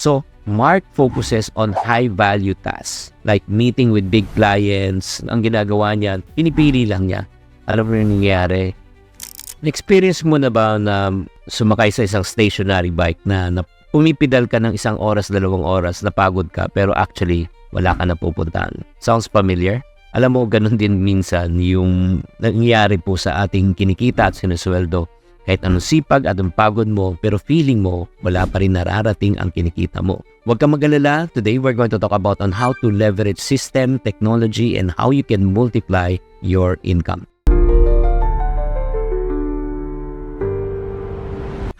So, Mark focuses on high-value tasks like meeting with big clients. Ang ginagawa niya, pinipili lang niya. Alam mo yung nangyayari? Na-experience mo na ba na sumakay sa isang stationary bike na pumipidal ka ng 1 oras, 2 oras, napagod ka, pero actually, wala ka na pupuntahan? Sounds familiar? Alam mo, ganun din minsan yung nangyayari po sa ating kinikita at sinusweldo. Kahit anong sipag at anong pagod mo, pero feeling mo, wala pa rin nararating ang kinikita mo. Huwag kang mag-alala. Today, we're going to talk about on how to leverage system, technology, and how you can multiply your income.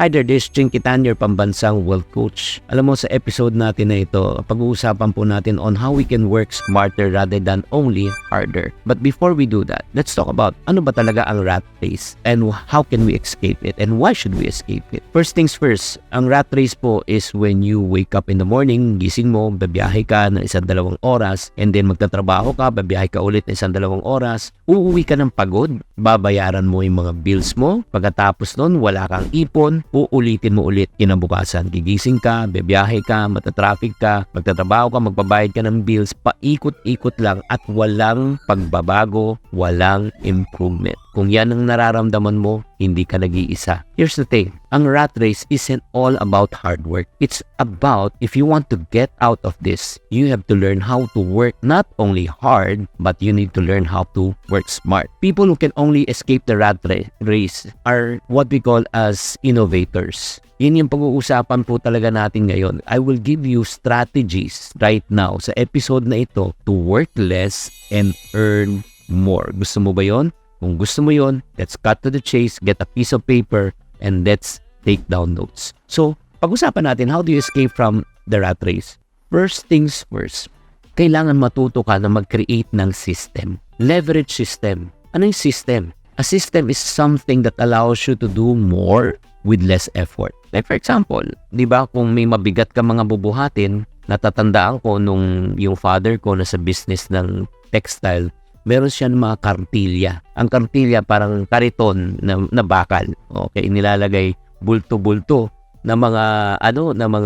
Hi there, this is Chinkitan, your pambansang wealth coach. Alam mo, sa episode natin na ito, pag-uusapan po natin on how we can work smarter rather than only harder. But before we do that, let's talk about ano ba talaga ang rat race and how can we escape it and why should we escape it? First things first, ang rat race po is when you wake up in the morning, gising mo, babiyahe ka ng 1-2 oras, and then magtatrabaho ka, babiyahe ka ulit ng 1-2 oras, uuwi ka ng pagod, babayaran mo yung mga bills mo, pagkatapos nun, wala kang ipon, uulitin mo ulit kinabukasan. Gigising ka, bebiyahe ka, matatraffic ka, magtatrabaho ka, magbabayad ka ng bills, paikot-ikot lang at walang pagbabago, walang improvement. Kung yan ang nararamdaman mo, hindi ka nag-iisa. Here's the thing, ang rat race isn't all about hard work. It's about, if you want to get out of this, you have to learn how to work not only hard, but you need to learn how to work smart. People who can only escape the rat race are what we call as innovators. Yun yung pag-uusapan po talaga natin ngayon. I will give you strategies right now sa episode na ito to work less and earn more. Gusto mo ba yun? Kung gusto mo yun, let's cut to the chase, get a piece of paper, and let's take down notes. So, pag-usapan natin, how do you escape from the rat race? First things first, kailangan matuto ka na mag-create ng system. Leverage system. Ano yung system? A system is something that allows you to do more with less effort. Like for example, di ba kung may mabigat ka mga bubuhatin, natatandaan ko nung yung father ko na sa business ng textile, meron siya ng mga kartilya. Ang kartilya parang kariton na bakal. Okay, nilalagay bulto-bulto na mga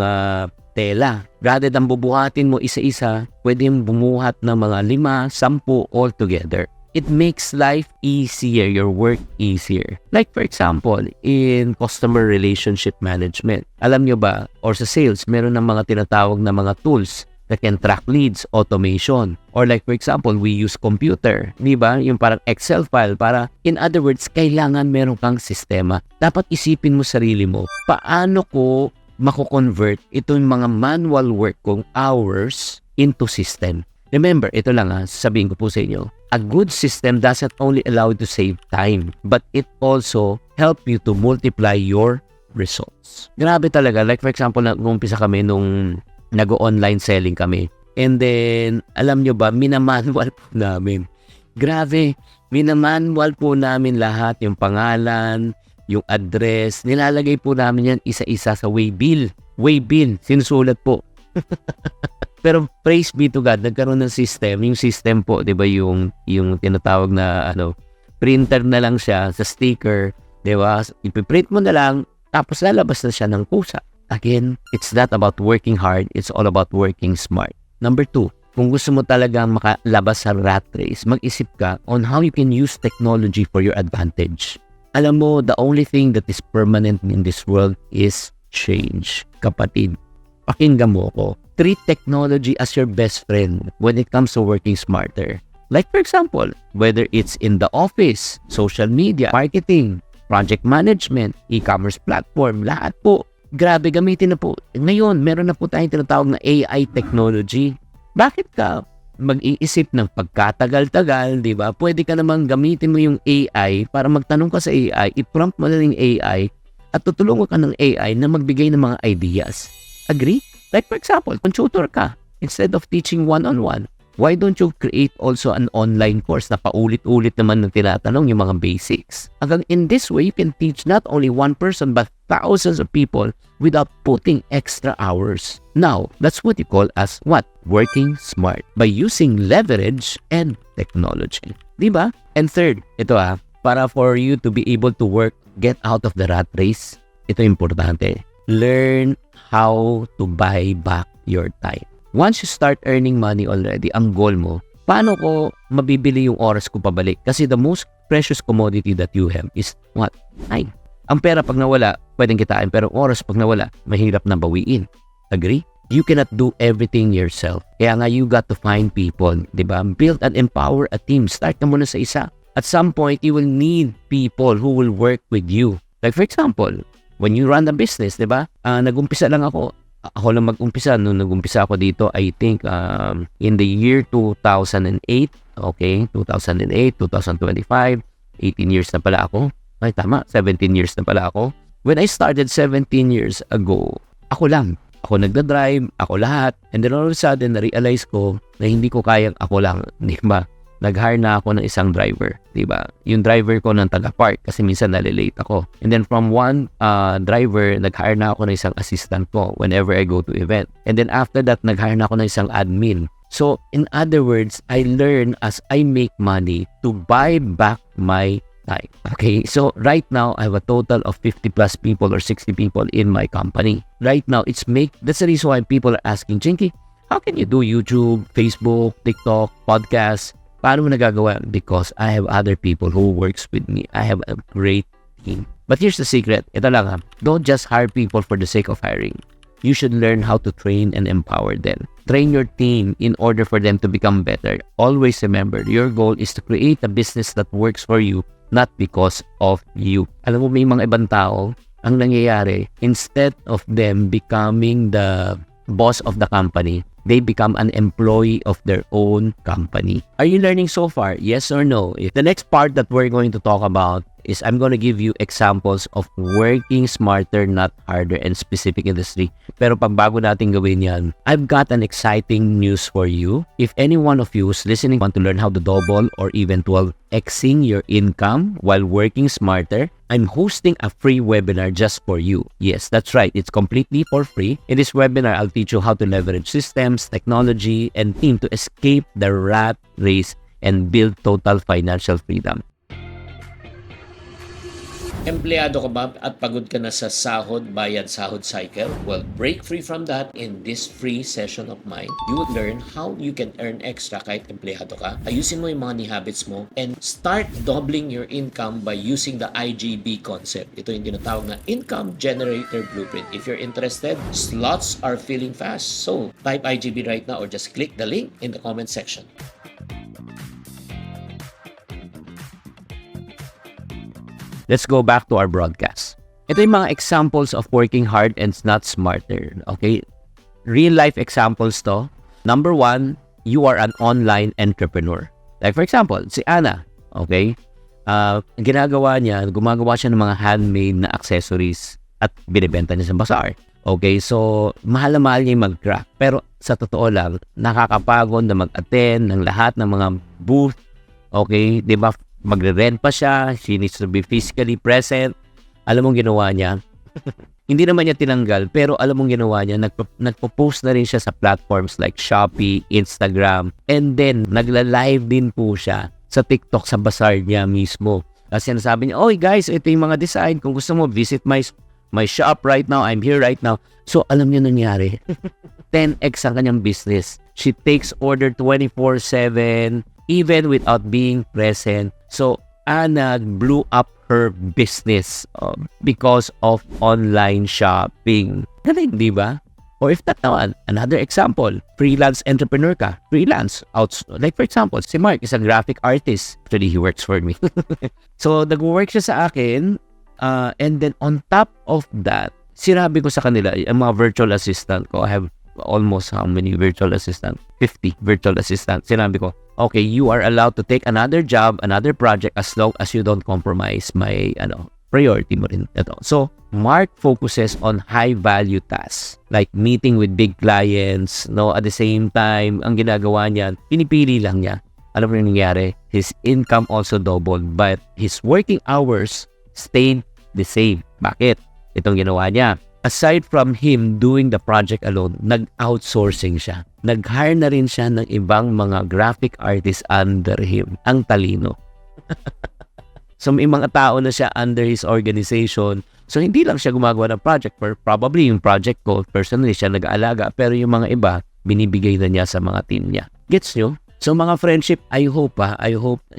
tela. Rather than bubuhatin mo isa-isa, pwede mong bumuhat ng mga 5, 10 all together. It makes life easier, your work easier. Like for example, in customer relationship management. Alam nyo ba, or sa sales, meron ng mga tinatawag na mga tools that can track leads, automation. Or like for example, we use computer. Di ba? Yung parang Excel file para, in other words, kailangan meron kang sistema. Dapat isipin mo sarili mo, paano ko mako-convert itong mga manual work kong hours into system. Remember, ito lang sasabihin ko po sa inyo, a good system doesn't only allow you to save time, but it also help you to multiply your results. Grabe talaga. Like for example, nag-umpisa kami nung nag-online selling kami. And then, alam nyo ba, minamanual po namin. Grabe, minamanual po namin lahat, yung pangalan, yung address, nilalagay po namin yan isa-isa sa waybill. Waybill, sinusulat po. Pero praise be to God, nagkaroon ng system. Yung system po, 'di ba, yung tinatawag na printer na lang siya sa sticker, 'di ba? Ipiprint mo na lang tapos lalabas na siya ng kusa. Again, it's not about working hard, it's all about working smart. Number 2, kung gusto mo talagang makalabas sa rat race, mag-isip ka on how you can use technology for your advantage. Alam mo, the only thing that is permanent in this world is change. Kapatid, pakinggan mo ko. Treat technology as your best friend when it comes to working smarter. Like for example, whether it's in the office, social media, marketing, project management, e-commerce platform, lahat po. Grabe, gamitin na po. Ngayon, meron na po tayong tinatawag na AI technology. Bakit ka mag-iisip ng pagkatagal-tagal, di ba? Pwede ka namang gamitin mo yung AI para magtanong ka sa AI, i-prompt mo na yung AI at tutulungan ka ng AI na magbigay ng mga ideas. Agree? Like for example, kung tutor ka, instead of teaching one-on-one, why don't you create also an online course na paulit-ulit naman ng tinatanong yung mga basics? Hanggang in this way, you can teach not only one person but thousands of people without putting extra hours. Now, that's what you call as what? Working smart by using leverage and technology. Diba? And third, ito para for you to be able to work, get out of the rat race, ito importante. Learn how to buy back your time. Once you start earning money already, ang goal mo, paano ko mabibili yung oras ko pabalik? Kasi the most precious commodity that you have is what? Time. Ang pera pag nawala, pwedeng kitain, pero oras pag nawala, mahirap na bawiin. Agree? You cannot do everything yourself. Kaya nga you got to find people, di ba? Build and empower a team. Start ka muna sa isa. At some point, you will need people who will work with you. Like for example, when you run a business, di ba? Nag-umpisa lang ako. Ako lang mag-umpisa. Nung nag-umpisa ako dito, I think in the year 2008, okay? 2008, 2025, 18 years na pala ako. Ay, tama. 17 years na pala ako. When I started 17 years ago, ako lang. Ako nagda-drive, ako lahat. And then all of a sudden, na-realize ko na hindi ko kayang ako lang. Di ba? Nag-hire na ako ng isang driver. Di ba? Yung driver ko ng taga-park kasi minsan nalilate ako. And then from one driver, nag-hire na ako ng isang assistant ko whenever I go to event. And then after that, nag-hire na ako ng isang admin. So, in other words, I learn as I make money to buy back my time. Okay, so right now I have a total of 50 plus people or 60 people in my company. Right now, that's the reason why people are asking, Chinky, how can you do YouTube, Facebook, TikTok, podcast? Paano mo nagagawa? Because I have other people who works with me. I have a great team. But here's the secret. Ito lang ha. Don't just hire people for the sake of hiring. You should learn how to train and empower them. Train your team in order for them to become better. Always remember, your goal is to create a business that works for you, not because of you. Alam mo, may mga ibang tao, ang nangyayari, instead of them becoming the boss of the company, they become an employee of their own company. Are you learning so far? Yes or no? The next part that we're going to talk about is I'm going to give you examples of working smarter, not harder, and specific industry. Pero pag bago natin gawin yan, I've got an exciting news for you. If any one of you who's listening want to learn how to double or even 12xing your income while working smarter, I'm hosting a free webinar just for you. Yes, that's right. It's completely for free. In this webinar, I'll teach you how to leverage systems, technology, and team to escape the rat race and build total financial freedom. Empleyado ka ba at pagod ka na sa sahod, bayad, sahod cycle? Well, break free from that in this free session of mine. You will learn how you can earn extra kahit empleyado ka. Ayusin mo yung money habits mo and start doubling your income by using the IGB concept. Ito yung tinatawag na Income Generator Blueprint. If you're interested, slots are filling fast. So, type IGB right now or just click the link in the comment section. Let's go back to our broadcast. Ito yung mga examples of working hard and not smarter. Okay? Real life examples to. Number one, you are an online entrepreneur. Like for example, si Ana. Okay? Gumagawa siya ng mga handmade na accessories at binibenta niya sa bazaar. Okay? So, mahal na mahal niya yung mag-craft. Pero sa totoo lang, nakakapagod na mag-attend ng lahat ng mga booth. Okay? Diba? Magre-rent pa siya, she needs to be physically present. Alam mong ginawa niya? Hindi naman niya tinanggal, pero alam mong ginawa niya, nagpo-post na rin siya sa platforms like Shopee, Instagram, and then nagla-live din po siya sa TikTok sa bazaar niya mismo. Kasi sinasabi niya, "Oy guys, ito yung mga design. Kung gusto mo, visit my shop right now. I'm here right now." So, alam niyo nangyari. 10x ang kanyang business. She takes order 24/7, even without being present. So, Ana blew up her business because of online shopping. Galing, di ba? Or if not naman, another example, freelance entrepreneur ka. Freelance. Like for example, si Mark is a graphic artist. Actually, he works for me. So, nag-work siya sa akin. And then on top of that, sinabi ko sa kanila, ang mga virtual assistant ko, I have almost how many virtual assistant? 50 virtual assistant. Sinabi ko, okay, you are allowed to take another job, another project as long as you don't compromise my priority mo rin ito. So, Mark focuses on high-value tasks like meeting with big clients, at the same time, ang ginagawa niya, pinipili lang niya. Alam mo yung nangyari? His income also doubled, but his working hours stayed the same. Bakit? Itong ginawa niya. Aside from him doing the project alone, nag-outsourcing siya. Nag-hire na rin siya ng ibang mga graphic artists under him. Ang talino. So may mga tao na siya under his organization. So, hindi lang siya gumagawa ng project. Probably yung project ko, personally, siya nag-aalaga. Pero yung mga iba, binibigay na niya sa mga team niya. Gets nyo? So mga friendship, I hope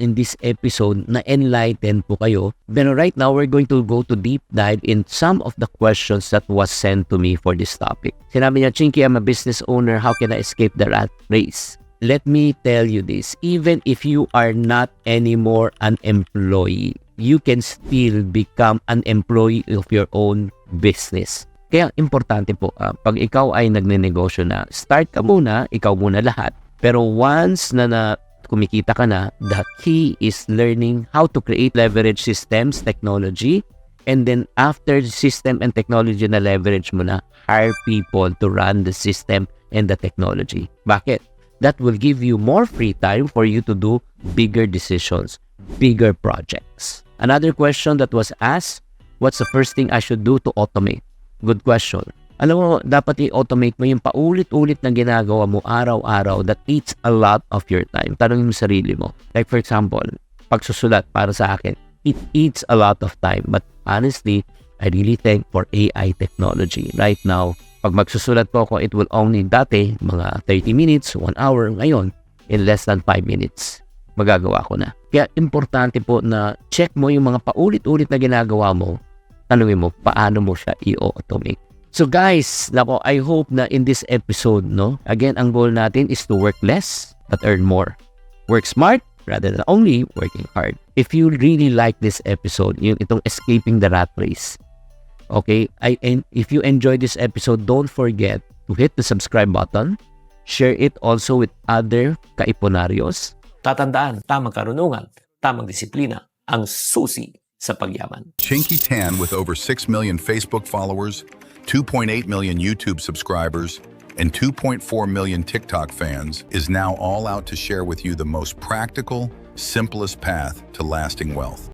in this episode na enlighten po kayo. But right now, we're going to go to deep dive in some of the questions that was sent to me for this topic. Sinabi niya, Chinky, I'm a business owner. How can I escape the rat race? Let me tell you this. Even if you are not anymore an employee, you can still become an employee of your own business. Kaya importante po, pag ikaw ay nagnenegosyo na, start ka muna, ikaw muna lahat. Pero once na kumikita ka na, the key is learning how to create leverage systems, technology, and then after the system and technology na leverage mo na, hire people to run the system and the technology. Bakit? That will give you more free time for you to do bigger decisions, bigger projects. Another question that was asked, what's the first thing I should do to automate? Good question. Alam mo, dapat i-automate mo yung paulit-ulit na ginagawa mo araw-araw that eats a lot of your time. Tanongin mo sarili mo. Like for example, pagsusulat para sa akin, it eats a lot of time. But honestly, I really thank for AI technology. Right now, pag magsusulat po ako, it will only dati mga 30 minutes, 1 hour. Ngayon, in less than 5 minutes, magagawa ko na. Kaya importante po na check mo yung mga paulit-ulit na ginagawa mo. Tanongin mo, paano mo siya i-automate. So guys, nako, I hope na in this episode, no, again, ang goal natin is to work less but earn more. Work smart rather than only working hard. If you really like this episode, yung itong escaping the rat race, okay, and if you enjoyed this episode, don't forget to hit the subscribe button, share it also with other kaiponarios. Tatandaan, tamang karunungan, tamang disiplina, ang susi sa pagyaman. Chinky Tan, with over 6 million Facebook followers, 2.8 million YouTube subscribers, and 2.4 million TikTok fans, is now all out to share with you the most practical, simplest path to lasting wealth.